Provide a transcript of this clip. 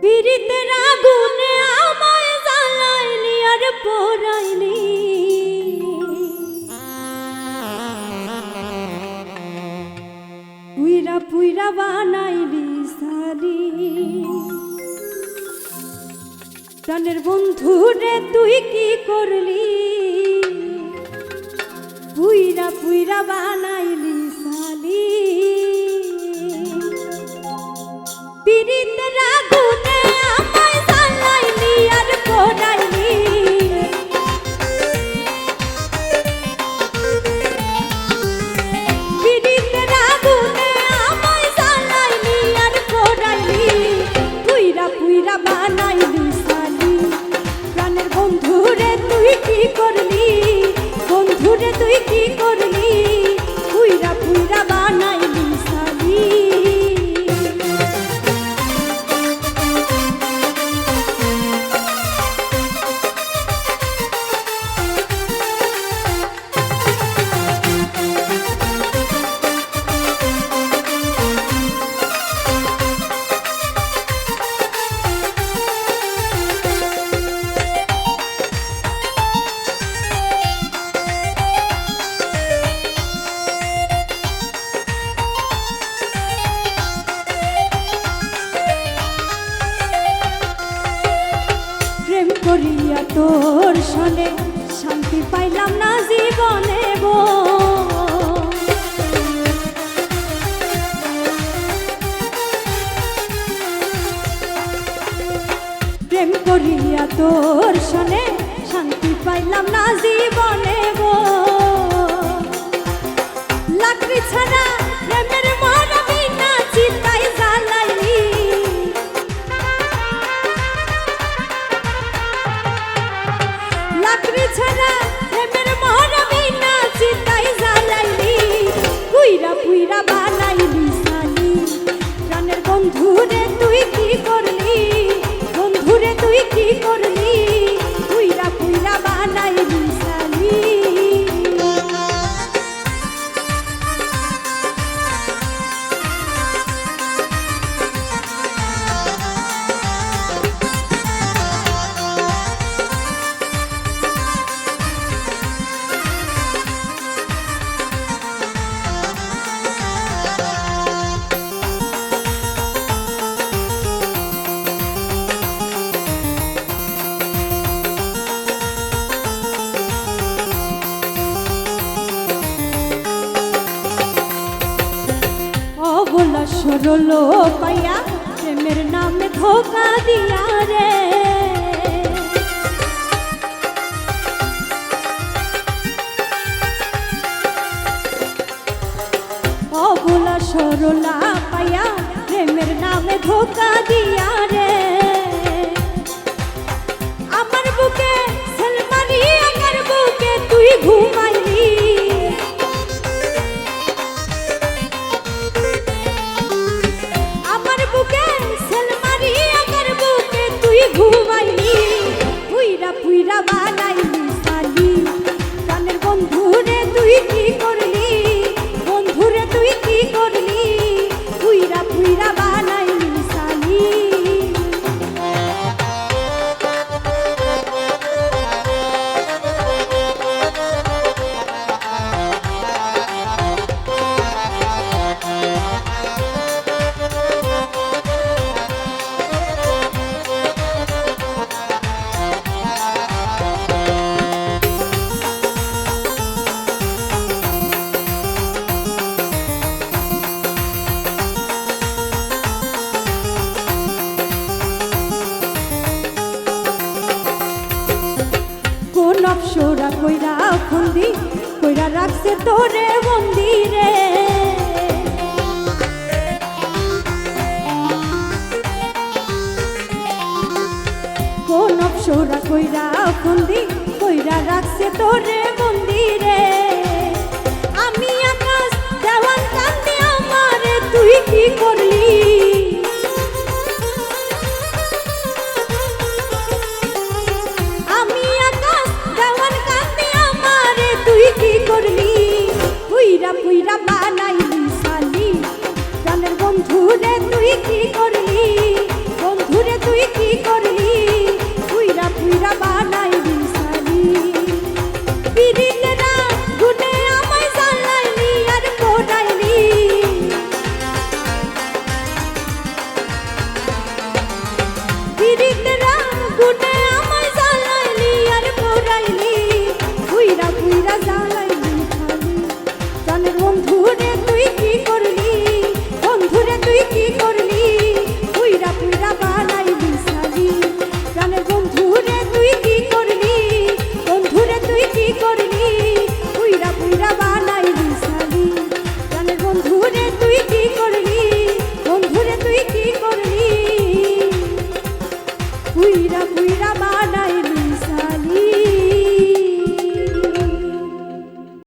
পীড়িতের আগুনে আমায় জ্বালাইলি আর পোড়াইলি, পুইরা পুইরা বানাইলি সারি। প্রাণের বন্ধু রে তুই কি করলি, পুইরা পুইরা বানাইলি সালি। পীড়িতের আগুনে আমায় জ্বালাইলি আর পোড়াইলি, পীড়িতের আগুনে আমায় জ্বালাইলি আর পোড়াইলি, পুইরা পুইরা বানাইলি সালি। প্রাণের বন্ধু রে তুই কি করলি, বন্ধু রে তুই কি করলি, পুইরা পুইরা বানাইলি সালি। প্রেম করিয়া তোর সনে শান্তি পাইলাম না জীবনে গো, প্রেম করিয়া তোর সনে শান্তি পাইলাম না জীবনে গো। লাকড়ি ছাড়া প্রেমের মরবি না চিতাই জ্বালাইলি, লাকড়ি ছাড়া প্রেমের মরবি না চিতাই জ্বালাইলি, পুইরা পুইরা বানাইলি সালি। প্রাণের বন্ধু রে তুই কি করলি, বন্ধু রে তুই কি করলি, পুইরা পুইরা বানাইলি সালি। অবলা সরল পাইয়া প্রেমের নামে ধোকা দিয়া রে, অবলা সরলা পাইয়া প্রেমের নামে ধোকা দিয়া রে। আমার বুকে সেলমারি, আমার বুকে তুই ঘুমাইলি, আমার বুকে সেলমারি, আমার বুকে তুই ঘুমাইলি, পুইরা পুইরা বানাইলি সালি। প্রাণের বন্ধু রে তুই কি করলি, বন্ধু রে তুই কি করলি, পুইরা পুইরা বানাইলি সালি। কোন অপসরা কইরা ফন্দি কইরা রাখছে তোরে মন্দিরে, কোন অপসরা কইরা ফন্দি কইরা রাখছে তোরে মন্দিরে। আমি আকাশ দেওয়ান কান্দি আমারে তুই কি করলি, আমি আকাশ দেওয়ান কান্দি আমারে তুই কি করলি, পুইরা পুইরা বানাইলি সালি। প্রাণের বন্ধু রে তুই কি করলি, বন্ধু রে তুই কি করলি